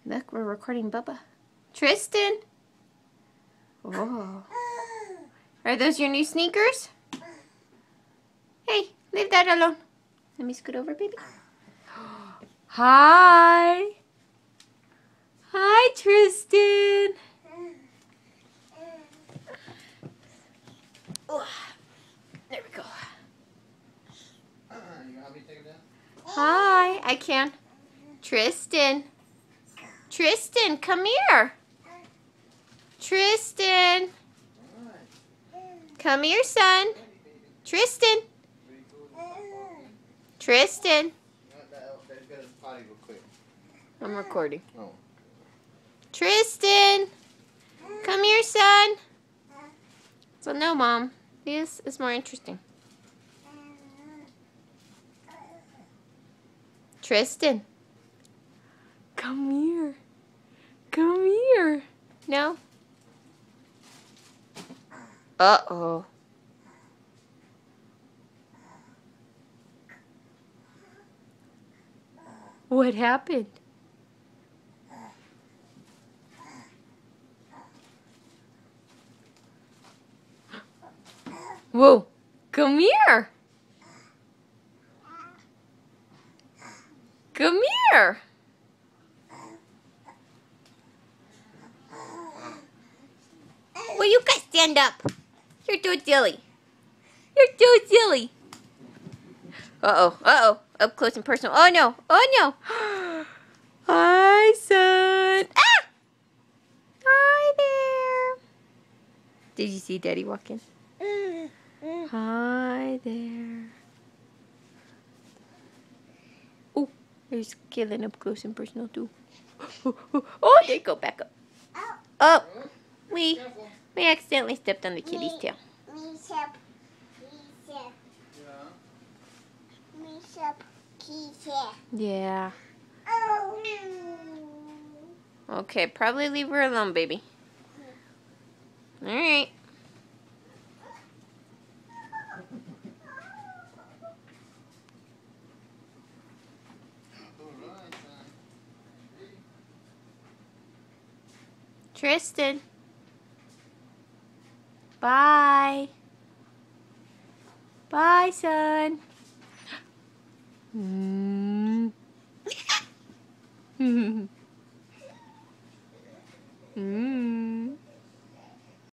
Look, we're recording Bubba. Tristan! Oh. Are those your new sneakers? Hey, leave that alone. Let me scoot over, baby. Hi! Hi, Tristan! There we go. You want me to take it down? Hi, I can. Tristan. Tristan, come here. Tristan. Come here, son. Tristan. Tristan. I'm recording. Oh. Tristan. Come here, son. So no, Mom. This is more interesting. Tristan. Come here. Come here. No? Uh-oh. What happened? Whoa. Come here. Come here. Well, you guys stand up. You're too silly. You're too silly. Uh-oh. Uh-oh. Up close and personal. Oh, no. Oh, no. Hi, son. Ah! Hi there. Did you see Daddy walk in? Hi there. Oh, there's Kaylin up close and personal, too. Oh, there you go. Back up. Oh, we accidentally stepped on the kitty's tail. Yeah. Okay, probably leave her alone, baby. All right. Tristan. Bye. Bye, son. Mm. Mm.